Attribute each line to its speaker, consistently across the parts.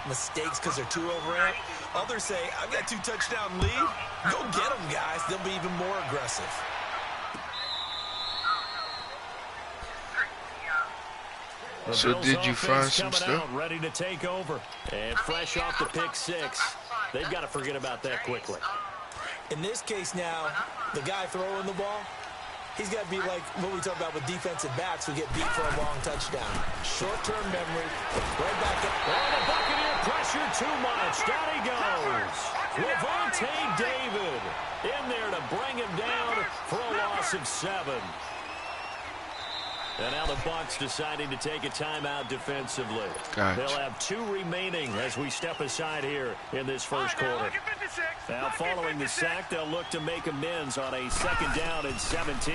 Speaker 1: mistakes because they're too overamped. Others say, I've got 2 touchdown lead. Go get them, guys. They'll be even more aggressive.
Speaker 2: So did you find some stuff?
Speaker 3: Ready to take over. And fresh off the pick 6. They've got to forget about that quickly.
Speaker 1: In this case now, the guy throwing the ball, he's got to be like what we talk about with defensive backs who get beat for a long touchdown. Short-term memory, right back up.
Speaker 3: Oh, the Buccaneer pressure too much. Down he goes. Levante David in there to bring him down for a loss of 7. And now the Bucs deciding to take a timeout defensively.
Speaker 2: Gotcha.
Speaker 3: They'll have 2 remaining as we step aside here in this first quarter. Now following the sack, they'll look to make amends on a 2nd down and 17.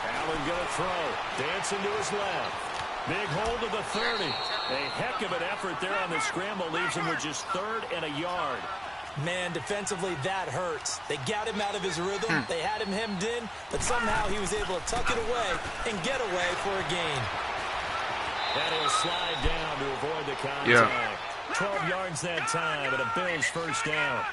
Speaker 3: Allen going to throw. Dancing to his left. Big hold of the 30. A heck of an effort there on the scramble. Leaves him with just 3rd and a yard.
Speaker 1: Man, defensively, that hurts. They got him out of his rhythm. They had him hemmed in, but somehow he was able to tuck it away and get away for a gain.
Speaker 3: And he'll slide down to avoid the contact.
Speaker 2: Yeah.
Speaker 3: 12 yards that time, and a Bills first down.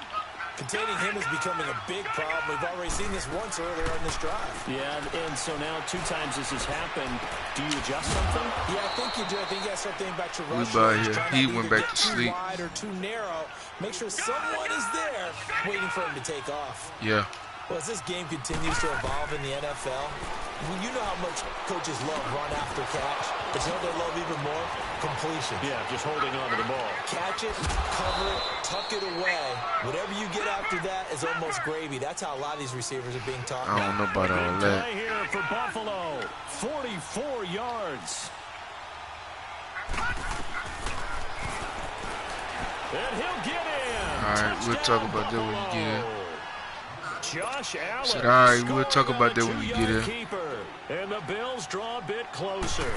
Speaker 1: Containing him is becoming a big problem. We've already seen this once earlier in this drive.
Speaker 3: Yeah, and so now 2 times this has happened. Do you adjust something?
Speaker 1: Yeah, I think you do. I think you got to start thinking about your rush.
Speaker 2: He went back to sleep.
Speaker 1: Too wide or too narrow. Make sure someone is there waiting for him to take off.
Speaker 2: Yeah.
Speaker 1: Well, as this game continues to evolve in the NFL, you know how much coaches love run after catch, but you know they love even more? Completion.
Speaker 3: Yeah, just holding on to the ball.
Speaker 1: Catch it, cover it, tuck it away. Whatever you get after that is almost gravy. That's how a lot of these receivers are being taught.
Speaker 2: I don't know about all that.
Speaker 3: Play here for Buffalo. 44 yards. And he'll get in.
Speaker 2: All right, we'll talk about that when you get in.
Speaker 3: Josh Allen.
Speaker 2: Said, all right, we'll talk about that when you get in.
Speaker 3: Keeper. And the Bills draw a bit closer.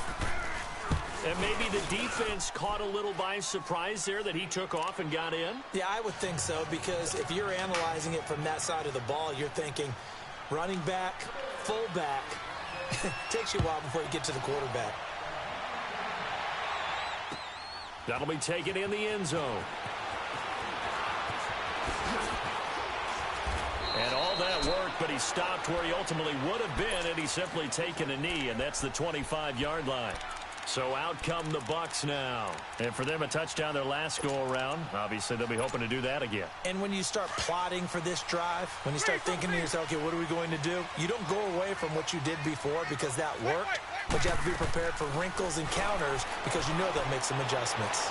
Speaker 3: And maybe the defense caught a little by surprise there that he took off and got in?
Speaker 1: Yeah, I would think so, because if you're analyzing it from that side of the ball, you're thinking running back, fullback. Takes you a while before you get to the quarterback.
Speaker 3: That'll be taken in the end zone. And all that work, but he stopped where he ultimately would have been, and he's simply taken a knee, and that's the 25-yard line. So out come the Bucs now. And for them, a touchdown their last go-around. Obviously, they'll be hoping to do that again.
Speaker 1: And when you start plotting for this drive, when you start thinking to yourself, okay, what are we going to do? You don't go away from what you did before because that worked, but you have to be prepared for wrinkles and counters because you know they'll make some adjustments.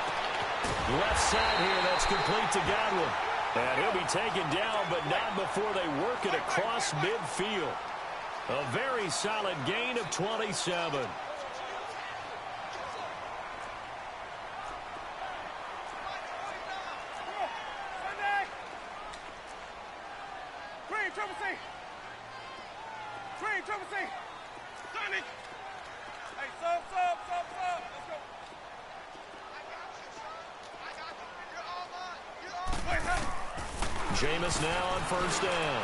Speaker 3: Left side here, that's complete to Godwin. And he'll be taken down, but not before they work it across midfield. A very solid gain of 27. Jameis now on first down.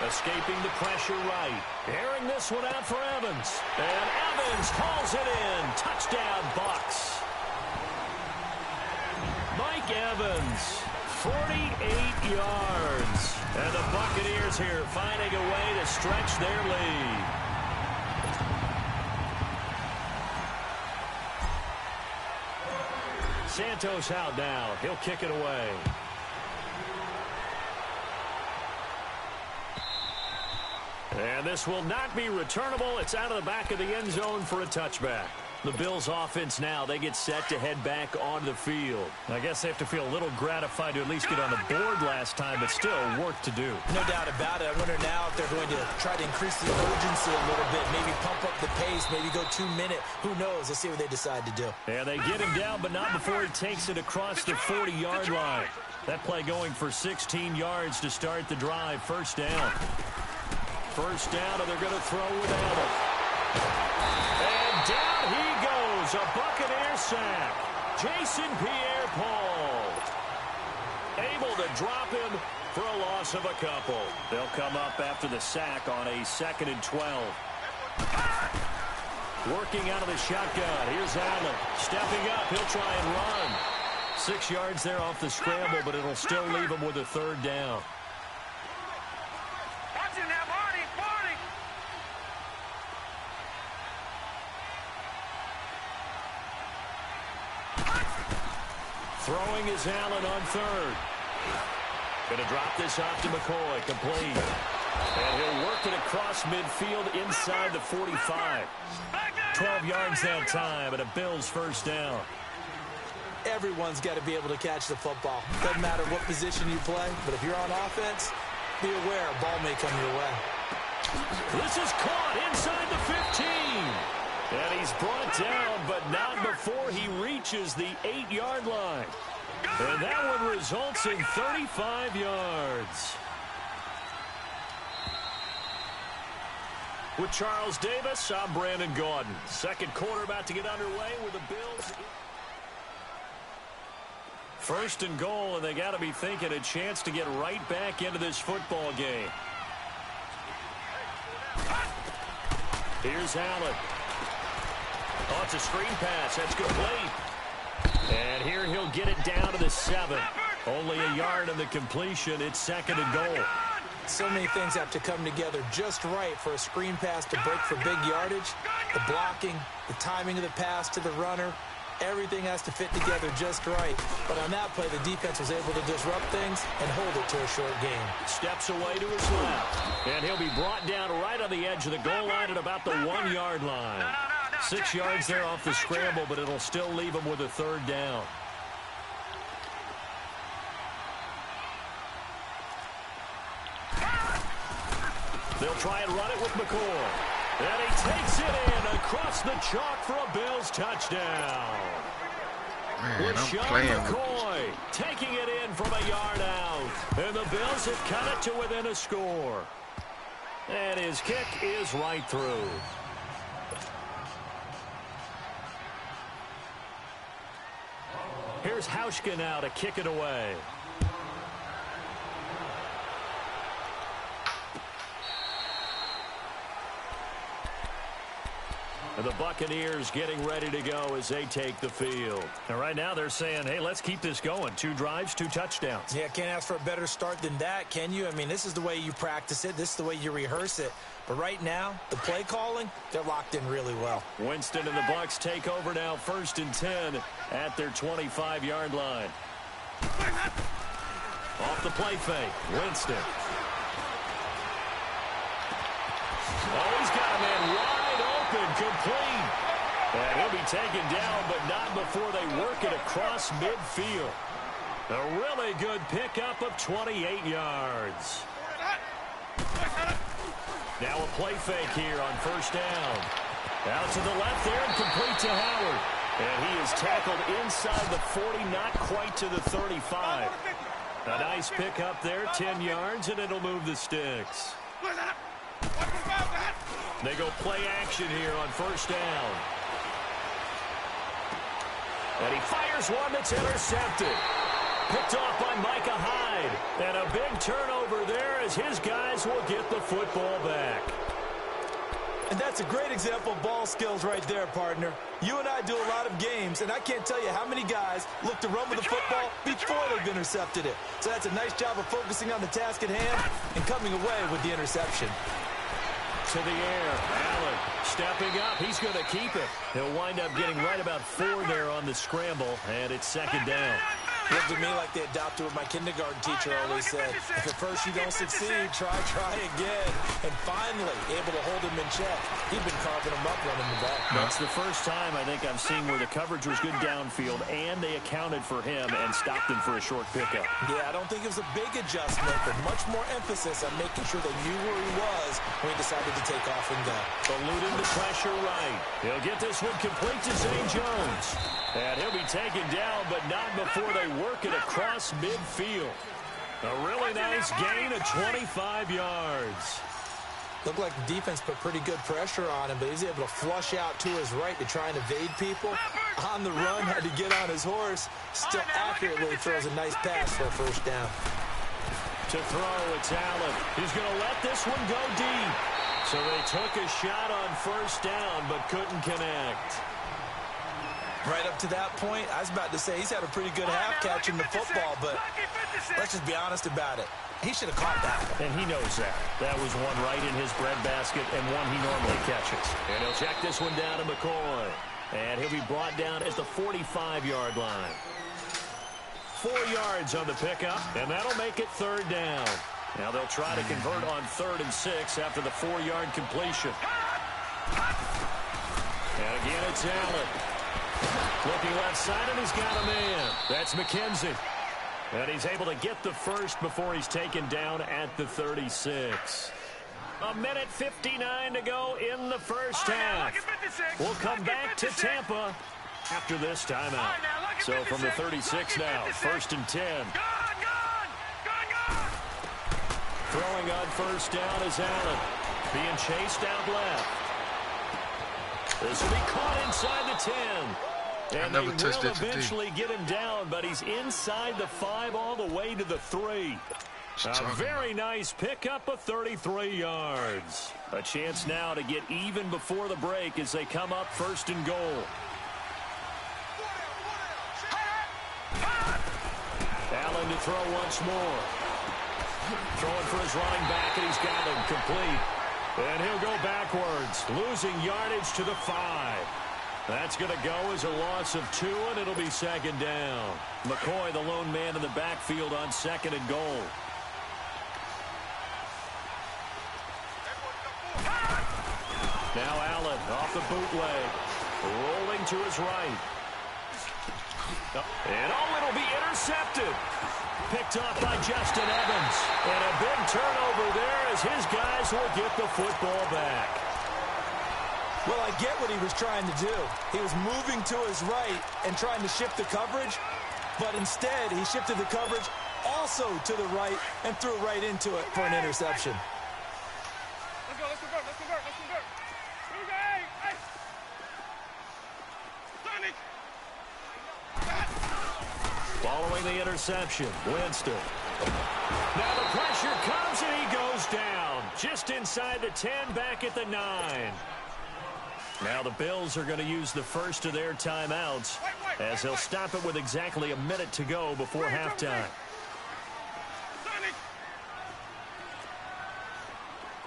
Speaker 3: Escaping the pressure right. Airing this one out for Evans. And Evans hauls it in. Touchdown, Bucs. Mike Evans, 48 yards. And the Buccaneers here finding a way to stretch their lead. Santos out now. He'll kick it away. And this will not be returnable. It's out of the back of the end zone for a touchback. The Bills offense now, they get set to head back onto the field. I guess they have to feel a little gratified to at least get on the board last time, but still work to do.
Speaker 1: No doubt about it. I wonder now if they're going to try to increase the urgency a little bit, maybe pump up the pace, maybe go 2-minute. Who knows? Let's see what they decide to do.
Speaker 3: And they get him down, but not before he takes it across the 40-yard line. That play going for 16 yards to start the drive. First down. First down, and they're going to throw without it. And down he goes. A Buccaneer sack. Jason Pierre-Paul able to drop him for a loss of a couple. They'll come up after the sack on a 2nd and 12. Working out of the shotgun. Here's Allen. Stepping up. He'll try and run. 6 yards there off the scramble, but it'll still leave him with a third down. Throwing is Allen on third. Going to drop this off to McCoy. Complete. And he'll work it across midfield inside the 45. 12 yards that time, and a Bills first down.
Speaker 1: Everyone's got to be able to catch the football. Doesn't matter what position you play, but if you're on offense, be aware a ball may come your way.
Speaker 3: This is caught inside the 15. And he's brought down, but not before he reaches the 8-yard line. And that one results in 35 yards. With Charles Davis, I'm Brandon Gaudin. Second quarter about to get underway with the Bills. First and goal, and they got to be thinking a chance to get right back into this football game. Here's Allen. Oh, it's a screen pass. That's complete. And here he'll get it down to the 7. Only a yard on the completion. It's second and goal.
Speaker 1: So many things have to come together just right for a screen pass to break for big yardage. The blocking, the timing of the pass to the runner, everything has to fit together just right. But on that play, the defense was able to disrupt things and hold it to a short game.
Speaker 3: Steps away to his left. And he'll be brought down right on the edge of the goal line at about the 1-yard line. 6 yards there off the scramble, but it'll still leave him with a third down. They'll try and run it with McCoy. And he takes it in across the chalk for a Bills touchdown.
Speaker 2: Man,
Speaker 3: with
Speaker 2: I'm
Speaker 3: Sean
Speaker 2: playing
Speaker 3: McCoy taking it in from a yard out. And the Bills have cut it to within a score. And his kick is right through. Here's Hauschka now to kick it away. And the Buccaneers getting ready to go as they take the field. And right now they're saying, hey, let's keep this going. 2 drives, 2 touchdowns.
Speaker 1: Yeah, can't ask for a better start than that, can you? I mean, this is the way you practice it. This is the way you rehearse it. But right now, the play calling, they're locked in really well.
Speaker 3: Winston and the Bucs take over now, 1st and 10 at their 25-yard line. Off the play fake, Winston. Oh, he's got a man wide open, complete. And he'll be taken down, but not before they work it across midfield. A really good pickup of 28 yards. Now a play fake here on 1st down. Out to the left there and complete to Howard. And he is tackled inside the 40, not quite to the 35. A nice pickup there, 10 yards, and it'll move the sticks. They go play action here on 1st down. And he fires one that's intercepted. Picked off by Micah Hyde. And a big turnover there as his guys will get the football back.
Speaker 1: And that's a great example of ball skills right there, partner. You and I do a lot of games, and I can't tell you how many guys look to run with the football before they've intercepted it. So that's a nice job of focusing on the task at hand and coming away with the interception.
Speaker 3: To the air, Allen stepping up. He's going to keep it. He'll wind up getting right about 4 there on the scramble, and it's 2nd down.
Speaker 1: Looked to me like they adopted what my kindergarten teacher always said. If at first you don't succeed, try again. And finally, able to hold him in check. He'd been carving him up running the ball.
Speaker 3: That's the first time I think I've seen where the coverage was good downfield, and they accounted for him and stopped him for a short pickup.
Speaker 1: Yeah, I don't think it was a big adjustment, but much more emphasis on making sure they knew where he was when he decided to take off and go.
Speaker 3: Eluding the pressure right. He'll get this one complete to Zane Jones. And he'll be taken down, but not before they work it across midfield. A really nice gain of 25 yards.
Speaker 1: Looked like the defense put pretty good pressure on him, but he's able to flush out to his right to try and evade people. On the run, had to get on his horse. Still accurately throws a nice pass for a 1st down.
Speaker 3: To throw, it's Allen. He's going to let this one go deep. So they took a shot on 1st down, but couldn't connect.
Speaker 1: Right up to that point, I was about to say he's had a pretty good half catching the football, but let's just be honest about it. He should have caught that.
Speaker 3: And he knows that. That was one right in his breadbasket and one he normally catches. And he'll check this one down to McCoy. And he'll be brought down at the 45-yard line. 4 yards on the pickup, and that'll make it third down. Now they'll try to convert on 3rd and 6 after the 4-yard completion. And again, it's Allen. Looking left side, and he's got a man. That's McKenzie. And he's able to get the first before he's taken down at the 36. 1:59 to go in the first half. We'll come back to Tampa after this timeout. So from the 36 now, 1st and 10. Throwing on 1st down is Allen. Being chased out left. This will be caught inside the 10. And they will eventually get him down, but he's inside the 5 all the way to the 3. A very nice pickup of 33 yards. A chance now to get even before the break as they come up 1st and goal. Allen to throw once more. Throwing for his running back, and he's got him complete. And he'll go backwards, losing yardage to the 5. That's going to go as a loss of 2, and it'll be 2nd down. McCoy, the lone man in the backfield on 2nd and goal. Now Allen off the bootleg. Rolling to his right. And it'll be intercepted. Picked off by Justin Evans. And a big turnover there as his guys will get the football back.
Speaker 1: Well, I get what he was trying to do. He was moving to his right and trying to shift the coverage, but instead he shifted the coverage also to the right and threw right into it for an interception.
Speaker 4: Let's go, let's convert, let's convert, let's convert. Here we go, hey, hey.
Speaker 3: Following the interception, Winston. Now the pressure comes and he goes down. Just inside the 10, back at the 9. Now the Bills are going to use the first of their timeouts as they'll stop it with exactly a minute to go before halftime.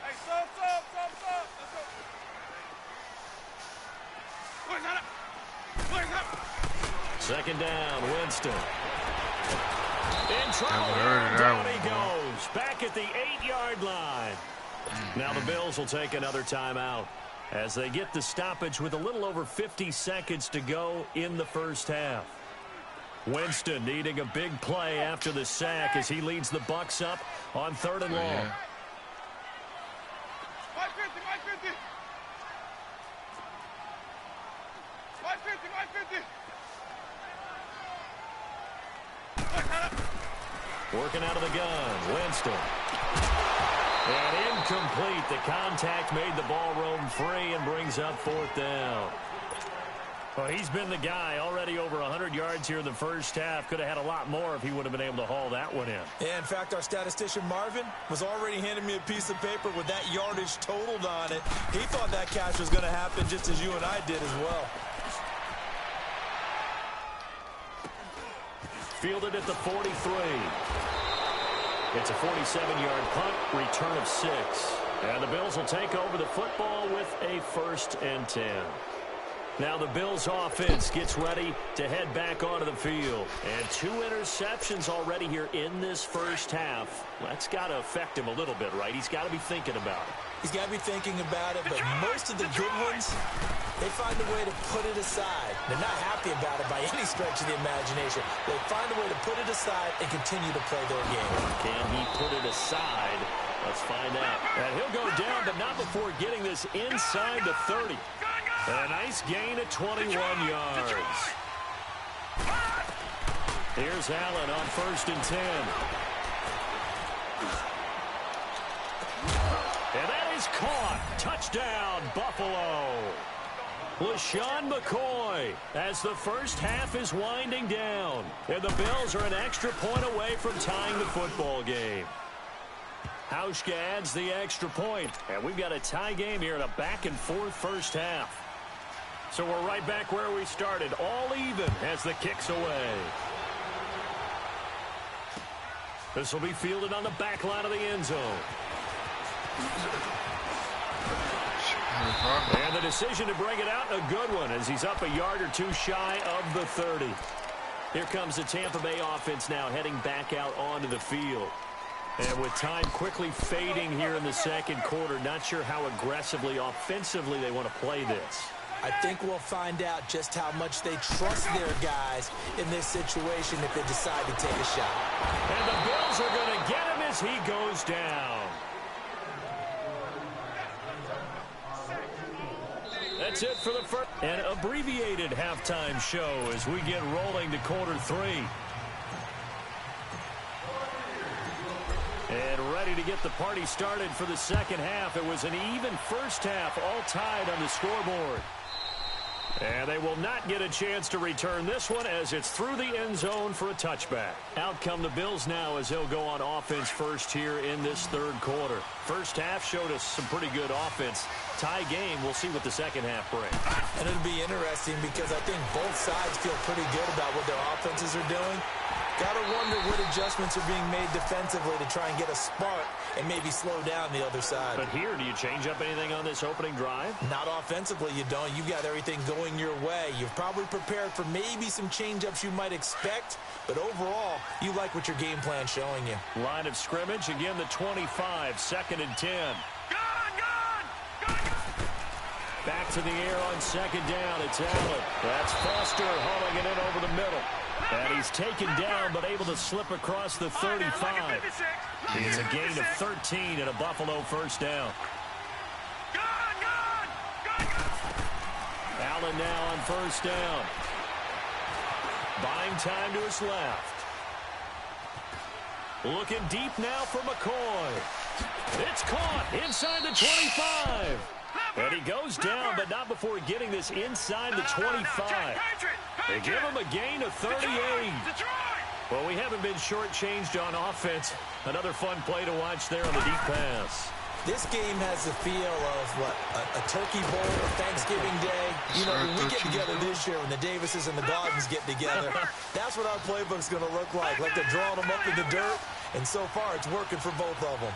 Speaker 4: Hey, stop. Let's go.
Speaker 3: 2nd down, Winston. In trouble, down he goes. Back at the 8-yard line. Now the Bills will take another timeout as they get the stoppage with a little over 50 seconds to go in the first half. Winston needing a big play after the sack as he leads the Bucs up on 3rd and long.
Speaker 4: 550.
Speaker 3: Working out of the gun, Winston. And incomplete. The contact made the ball roam free and brings up 4th down. Well, he's been the guy already over 100 yards here in the first half. Could have had a lot more if he would have been able to haul that one in.
Speaker 1: Yeah, in fact, our statistician Marvin was already handing me a piece of paper with that yardage totaled on it. He thought that catch was going to happen just as you and I did as well.
Speaker 3: Fielded at the 43. It's a 47-yard punt, return of 6. And the Bills will take over the football with a 1st and 10. Now the Bills offense gets ready to head back onto the field. And 2 interceptions already here in this first half. That's got to affect him a little bit, right? He's got to be thinking about it.
Speaker 1: He's got to be thinking about it, but most of the good ones, they find a way to put it aside. They're not happy about it by any stretch of the imagination. They find a way to put it aside and continue to play their game.
Speaker 3: Can he put it aside? Let's find out. And he'll go down, but not before getting this inside the 30. A nice gain of 21 yards. Here's Allen on 1st and 10. And that is caught. Touchdown, Buffalo. LaShawn McCoy as the first half is winding down. And the Bills are an extra point away from tying the football game. Hauschka adds the extra point. And we've got a tie game here in a back-and-forth first half. So we're right back where we started, all even as the kick's away. This will be fielded on the back line of the end zone. And the decision to bring it out, a good one, as he's up a yard or two shy of the 30. Here comes the Tampa Bay offense now heading back out onto the field. And with time quickly fading here in the second quarter, not sure how aggressively, offensively they want to play this.
Speaker 1: I think we'll find out just how much they trust their guys in this situation if they decide to take a shot.
Speaker 3: And the Bills are going to get him as he goes down. That's it for the first. An abbreviated halftime show as we get rolling to quarter 3. And ready to get the party started for the second half. It was an even first half, all tied on the scoreboard. And they will not get a chance to return this one as it's through the end zone for a touchback. Out come the Bills now as they'll go on offense first here in this third quarter. First half showed us some pretty good offense. Tie game, we'll see what the second half brings.
Speaker 1: And it'll be interesting because I think both sides feel pretty good about what their offenses are doing. Got to wonder what adjustments are being made defensively to try and get a spark and maybe slow down the other side.
Speaker 3: But here, do you change up anything on this opening drive?
Speaker 1: Not offensively, you don't. You've got everything going your way. You've probably prepared for maybe some change-ups you might expect, but overall, you like what your game plan's showing you.
Speaker 3: Line of scrimmage, again the 25, 2nd and 10. Back to the air on second down. It's Allen. That's Foster hauling it in over the middle. And he's taken down, but able to slip across the 35. It's a gain of 13 and a Buffalo first down. Allen now on first down. Buying time to his left. Looking deep now for McCoy. It's caught inside the 25. And he goes down, but not before getting this inside the 25. They give him a gain of 38. Well, we haven't been shortchanged on offense. Another fun play to watch there on the deep pass.
Speaker 1: This game has the feel of, what, a turkey bowl or Thanksgiving Day. You know, when we get together this year, when the Davises and the Gardens get together, that's what our playbook's going to look like. Like they're drawing them up in the dirt, and so far it's working for both of them.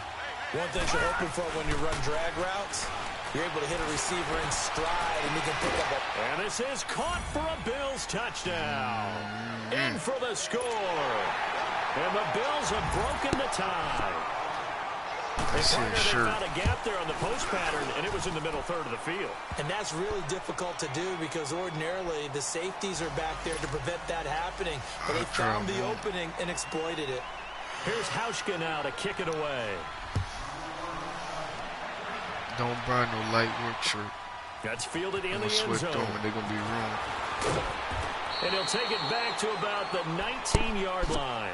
Speaker 1: One thing you're hoping for when you run drag routes, you're able to hit a receiver in stride, and you can pick up a...
Speaker 3: And this is caught for a Bills touchdown. In for the score. And the Bills have broken the tie. They found a gap there on the post pattern, and it was in the middle third of the field.
Speaker 1: And that's really difficult to do because ordinarily the safeties are back there to prevent that happening. But they found the opening and exploited it.
Speaker 3: Here's Hauschka now to kick it away.
Speaker 2: Don't buy no light work shirt.
Speaker 3: That's fielded in the end zone.
Speaker 2: They're going to be ruined.
Speaker 3: And he'll take it back to about the 19-yard line.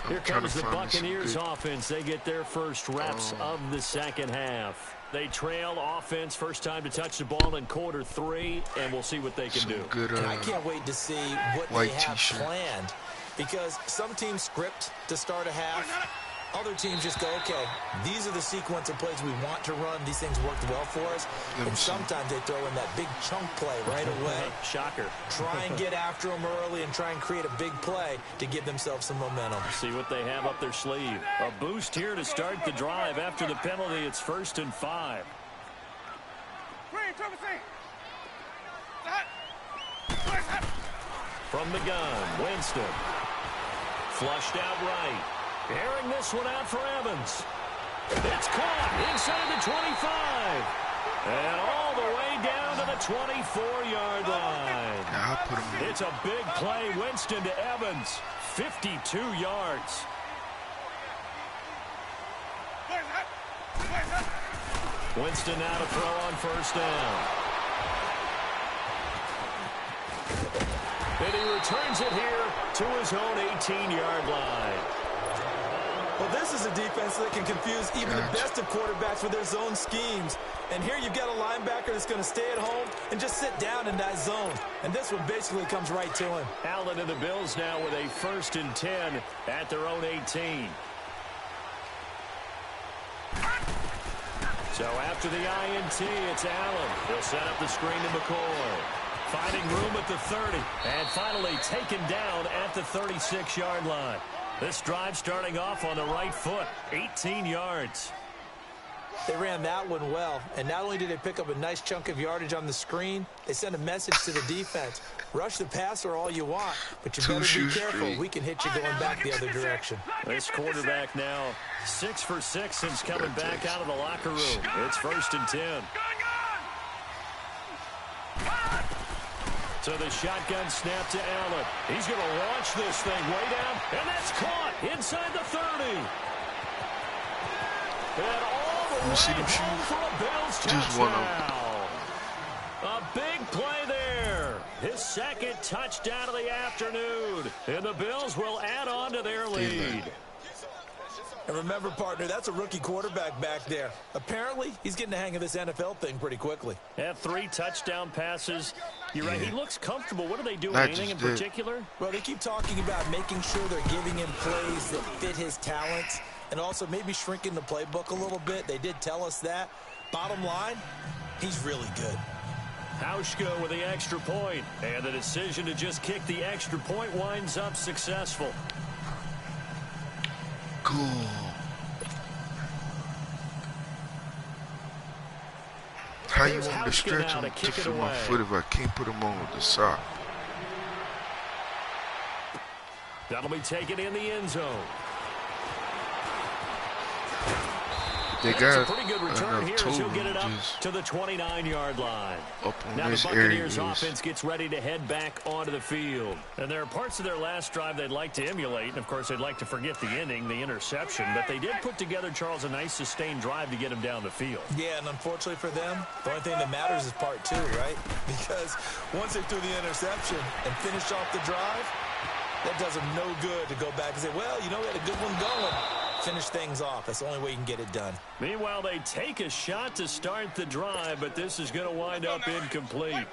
Speaker 3: Here comes the Buccaneers offense. They get their first reps of the second half. They trail offense, first time to touch the ball in quarter 3, and we'll see what they can do.
Speaker 1: Good, and I can't wait to see what they have planned, because some teams script to start a half. Other teams just go, okay, these are the sequence of plays we want to run. These things worked well for us. And sometimes they throw in that big chunk play right away.
Speaker 3: Shocker.
Speaker 1: Try and get after them early and try and create a big play to give themselves some momentum.
Speaker 3: See what they have up their sleeve. A boost here to start the drive. After the penalty, it's 1st and 5. From the gun, Winston. Flushed out right. Airing this one out for Evans. It's caught inside the 25. And all the way down to the 24-yard line. It's a big play. Winston to Evans. 52 yards. Winston now to throw on first down. And he returns it here to his own 18-yard line.
Speaker 1: Well, this is a defense that can confuse even the best of quarterbacks with their zone schemes. And here you've got a linebacker that's going to stay at home and just sit down in that zone. And this one basically comes right to him.
Speaker 3: Allen and the Bills now with a 1st and 10 at their own 18. So after the INT, it's Allen. He'll set up the screen to McCoy. Finding room at the 30. And finally taken down at the 36-yard line. This drive starting off on the right foot. 18 yards.
Speaker 1: They ran that one well, and not only did they pick up a nice chunk of yardage on the screen, they sent a message to the defense. Rush the passer all you want, but you better be careful. We can hit you going back the other direction.
Speaker 3: This quarterback now 6 for 6 since coming back out of the locker room. It's 1st and 10. So the shotgun snap to Allen. He's going to launch this thing way down, and that's caught inside the 30. And all the way home for a Bills touchdown. A big play there. His 2nd touchdown of the afternoon. And the Bills will add on to their lead.
Speaker 1: And remember, partner, that's a rookie quarterback back there. Apparently, he's getting the hang of this NFL thing pretty quickly.
Speaker 3: Had 3 touchdown passes. You're right, he looks comfortable. What are they doing? Anything in particular?
Speaker 1: Well, they keep talking about making sure they're giving him plays that fit his talents and also maybe shrinking the playbook a little bit. They did tell us that. Bottom line, he's really good.
Speaker 3: Hauschka with the extra point. And the decision to just kick the extra point winds up successful.
Speaker 2: Cool. How you want me to stretch him to fit my foot if I can't put him on with the sock?
Speaker 3: That'll be taken in the end zone.
Speaker 2: They got
Speaker 3: a pretty good return here as he'll get it up to the 29-yard line. Now the Buccaneers offense gets ready to head back onto the field. And there are parts of their last drive they'd like to emulate. And, of course, they'd like to forget the ending, the interception. But they did put together, Charles, a nice sustained drive to get him down the field.
Speaker 1: Yeah, and unfortunately for them, the only thing that matters is part 2, right? Because once they threw the interception and finished off the drive, that does them no good to go back and say, well, you know, we had a good one going. Finish things off. That's the only way you can get it done.
Speaker 3: Meanwhile, they take a shot to start the drive, but this is going to wind up incomplete.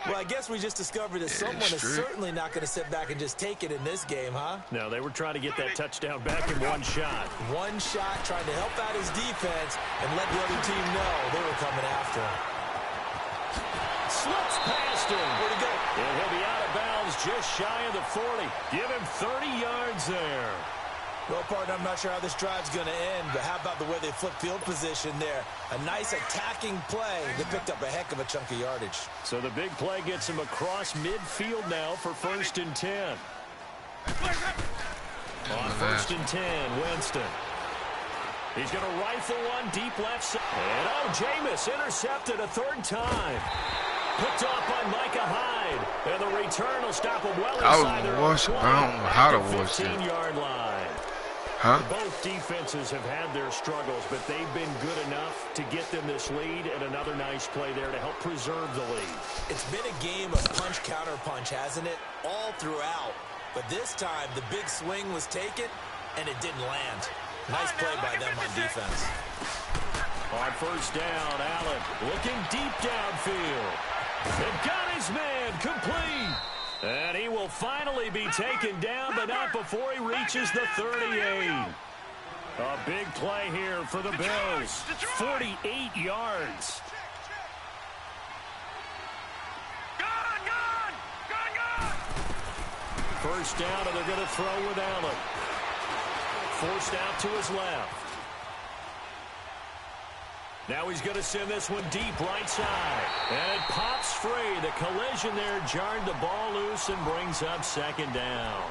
Speaker 1: Well, I guess we just discovered that someone is certainly not going to sit back and just take it in this game, huh?
Speaker 3: No, they were trying to get that touchdown back in one shot.
Speaker 1: One shot, trying to help out his defense and let the other team know they were coming after him.
Speaker 3: Slips past him.
Speaker 1: Where'd he go?
Speaker 3: And he'll be out of bounds just shy of the 40. Give him 30 yards there.
Speaker 1: Well, partner, I'm not sure how this drive's going to end, but how about the way they flip field position there? A nice attacking play. They picked up a heck of a chunk of yardage.
Speaker 3: So the big play gets him across midfield now for 1st and 10. On 1st and 10, Winston. He's going to rifle one deep left side. And Jameis intercepted a 3rd time. Picked off by Micah Hyde. And the return will stop him well inside their own 20 at the 15-yard line. Both defenses have had their struggles, but they've been good enough to get them this lead, and another nice play there to help preserve the lead.
Speaker 1: It's been a game of punch-counter-punch, hasn't it? All throughout. But this time, the big swing was taken, and it didn't land. Nice play by them on defense.
Speaker 3: On 1st down, Allen looking deep downfield. And got his man complete. And he will finally be taken down, but not before he reaches the 38. A big play here for the Bills. 48 yards. First down, and they're going to throw with Allen. Forced out to his left. Now he's going to send this one deep right side. And it pops free. The collision there jarred the ball loose and brings up 2nd down.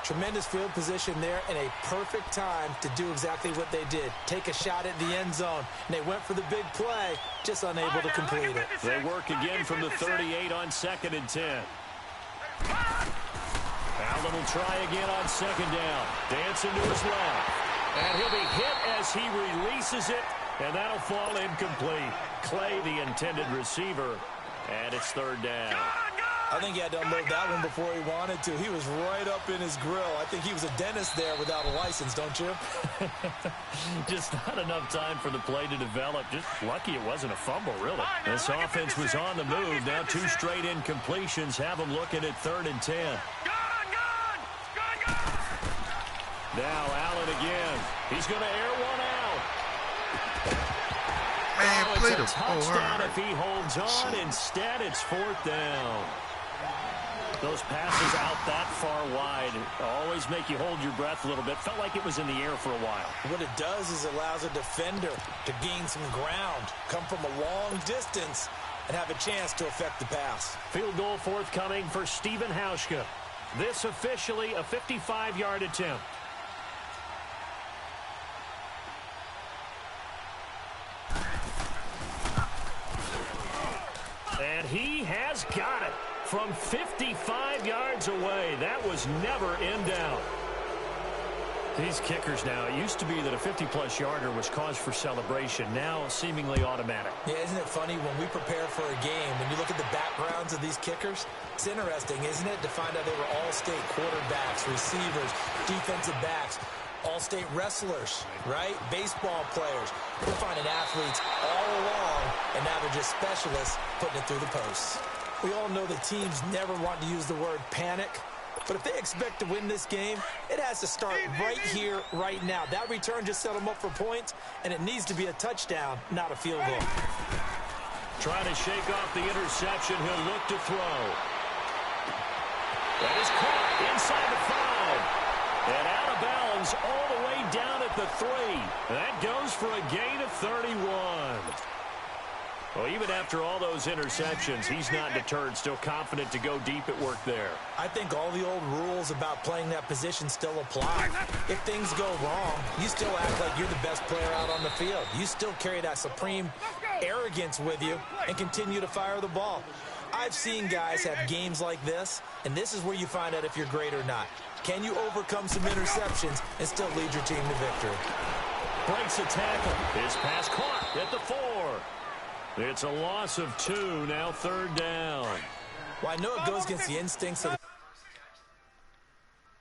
Speaker 1: Tremendous field position there and a perfect time to do exactly what they did. Take a shot at the end zone. And they went for the big play, just unable to complete it.
Speaker 3: They work again from the 38 on 2nd and 10. Allen will try again on 2nd down. Dancing to his left. And he'll be hit as he releases it. And that'll fall incomplete. Clay, the intended receiver. And it's 3rd down.
Speaker 1: I think he had to unload that one before he wanted to. He was right up in his grill. I think he was a dentist there without a license, don't you?
Speaker 3: Just not enough time for the play to develop. Just lucky it wasn't a fumble, really. This offense was on the move. Now 2 straight incompletions have them looking at 3rd and 10. Now Allen again. He's going to air one out.
Speaker 2: Man, played him.
Speaker 3: It's a
Speaker 2: Oh, all
Speaker 3: touchdown
Speaker 2: right.
Speaker 3: if he holds on. Instead, it's 4th down. Those passes out that far wide always make you hold your breath a little bit. Felt like it was in the air for a while.
Speaker 1: What it does is it allows a defender to gain some ground, come from a long distance, and have a chance to affect the pass.
Speaker 3: Field goal forthcoming for Stephen Hauschka. This officially a 55-yard attempt. And he has got it from 55 yards away. That was never in doubt. These kickers now, it used to be that a 50-plus yarder was cause for celebration. Now seemingly automatic.
Speaker 1: Yeah, isn't it funny when we prepare for a game, when you look at the backgrounds of these kickers, it's interesting, isn't it, to find out they were all-state quarterbacks, receivers, defensive backs, all-state wrestlers, right? Baseball players. We're finding athletes all along, and now they're just specialists putting it through the posts. We all know the teams never want to use the word panic, but if they expect to win this game, it has to start right here, right now. That return just set them up for points, and it needs to be a touchdown, not a field goal.
Speaker 3: Trying to shake off the interception. He'll look to throw. That is caught inside the 5. And out of bounds all the way down at the 3. That goes for a gain of 31. Well, even after all those interceptions, he's not deterred, still confident to go deep at work there.
Speaker 1: I think all the old rules about playing that position still apply. If things go wrong, you still act like you're the best player out on the field. You still carry that supreme arrogance with you and continue to fire the ball. I've seen guys have games like this, and this is where you find out if you're great or not. Can you overcome some interceptions and still lead your team to victory?
Speaker 3: Breaks a tackle. His pass caught at the 4. It's a loss of 2, now 3rd down.
Speaker 1: Well, I know it goes against the instincts of the